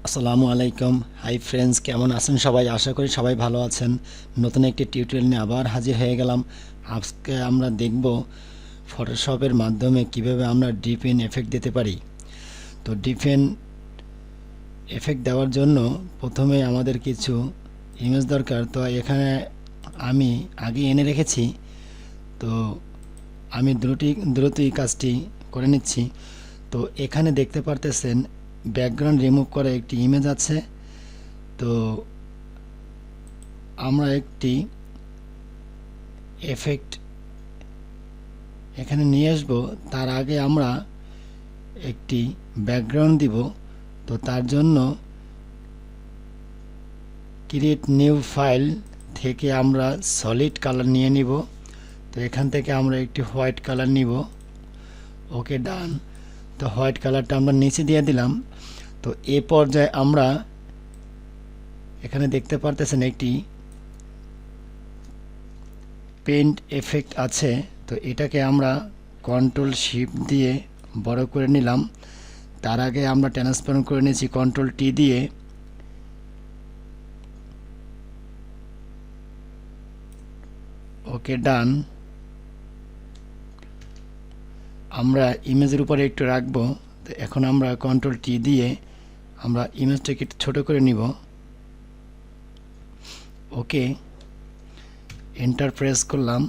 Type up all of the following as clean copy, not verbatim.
আসসালামু আলাইকুম। Hi friends, কেমন আছেন সবাই? আশা করি সবাই ভালো আছেন। নতুন একটি টিউটোরিয়াল নিয়ে আবার হাজির হয়ে গেলাম। আজকে আমরা দেখব ফটোশপের মাধ্যমে কিভাবে আমরা ডিপেন এফেক্ট দিতে পারি। তো ডিপেন এফেক্ট দেওয়ার জন্য প্রথমে আমাদের কিছু ইমেজ দরকার। তো এখানে আমি আগে এনে রেখেছি, তো আমি দ্রুতই কাজটি করে নিচ্ছি। তো এখানে দেখতে পারতেছেন ব্যাকগ্রাউন্ড রিমুভ করা একটি ইমেজ আছে। তো আমরা একটি এফেক্ট এখানে নিয়ে আসব। তার আগে আমরা একটি ব্যাকগ্রাউন্ড দিব। তো তার জন্য ক্রিয়েট নিউ ফাইল থেকে আমরা সলিড কালার নিয়ে নিব। তো এখান থেকে আমরা একটি হোয়াইট কালার নিব। ওকে, ডান। তো হোয়াইট কালারটা আমরা নিচে দিয়ে দিলাম। তো এ পর্যায়ে আমরা এখানে দেখতে পারতেছেন একটি পেইন্ট এফেক্ট আছে। তো এটাকে আমরা কন্ট্রোল শিফট দিয়ে বড় করে নিলাম। তার আগে আমরা ট্রান্সফর্ম করে নিয়েছি কন্ট্রোল টি দিয়ে। ওকে, ডান। আমরা ইমেজের উপরে একটু রাখবো। তো এখন আমরা কন্ট্রোল টি দিয়ে আমরা ইমেজটাকে একটু ছোট করে নিব। ওকে, এন্টার প্রেস করলাম।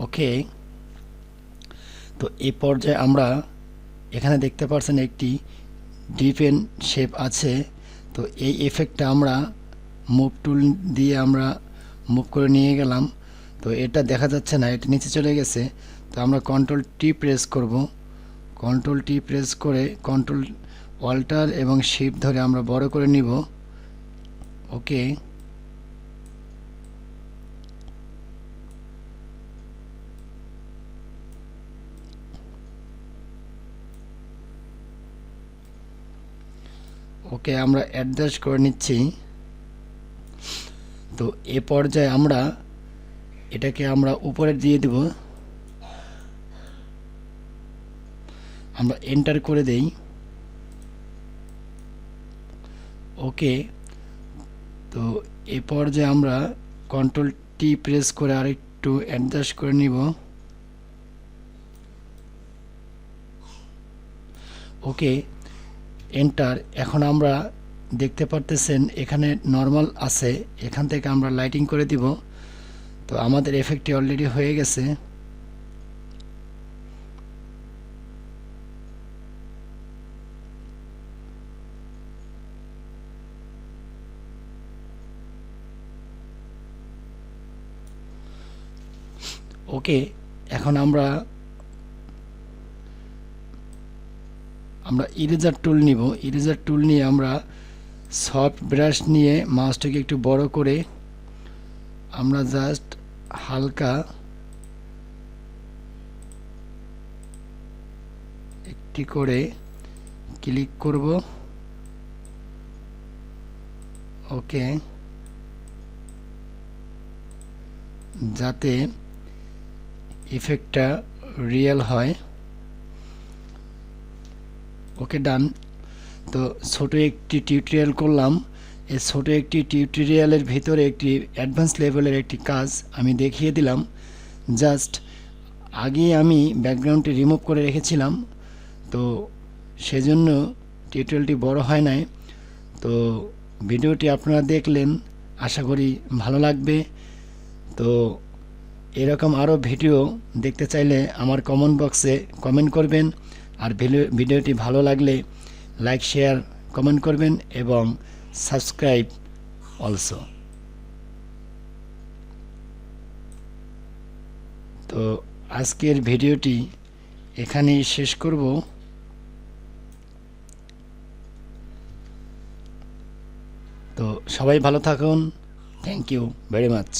ওকে, তো এই পর্যায়ে আমরা এখানে দেখতে পাচ্ছেন একটি ডিপেন শেপ আছে। তো এই এফেক্টটা আমরা মুভ টুল দিয়ে আমরা মুভ করে নিয়ে গেলাম। তো এটা দেখা যাচ্ছে না, এটা নিচে চলে গেছে। তো আমরা কন্ট্রোল টি প্রেস করব। কন্ট্রোল টি প্রেস করে কন্ট্রোল অল্টার এবং শিফট ধরে আমরা বড় করে নিব। ওকে, ওকে, আমরা অ্যাডজাস্ট করে নিচ্ছি। তো এ পর্যায়ে আমরা এটাকে আমরা উপরে দিয়ে দেব। আমরা এন্টার করে দেই। ওকে, তো এ পর্যায়ে আমরা কন্ট্রোল টি প্রেস করে আরেকটু অ্যাডজাস্ট করে নিব। ওকে, এন্টার। এখন আমরা দেখতে পারতেছেন এখানে নর্মাল আছে, এখান থেকে আমরা লাইটিং করে দিব। তো আমাদের এফেক্টটি অলরেডি হয়ে গেছে। ওকে, এখন আমরা ইরেজার টুল নিব। ইরেজার টুল নিয়ে আমরা সফট ব্রাশ নিয়ে মাউসটাকে একটু বড় করে আমরা জাস্ট হালকা একটি করে ক্লিক করব। ওকে, যাতে ইফেক্টটা রিয়েল হয়। ওকে, ডান। তো ছোট একটি টিউটোরিয়াল করলাম। এই ছোট একটি টিউটোরিয়ালের ভিতরে একটি অ্যাডভান্স লেভেলের একটি কাজ আমি দেখিয়ে দিলাম। জাস্ট আগে আমি ব্যাকগ্রাউন্ডটি রিমুভ করে রেখেছিলাম, তো সেজন্য টিউটোরিয়ালটি বড় হয় নাই। তো ভিডিওটি আপনারা দেখলেন, আশা করি ভালো লাগবে। তো এরকম আরও ভিডিও দেখতে চাইলে আমার কমেন্ট বক্সে কমেন্ট করবেন। আর ভিডিওটি ভালো লাগলে লাইক, শেয়ার, কমেন্ট করবেন এবং সাবস্ক্রাইব অলসো। তো আজকের ভিডিওটি এখানেই শেষ করব। তো সবাই ভালো থাকুন। Thank you very much.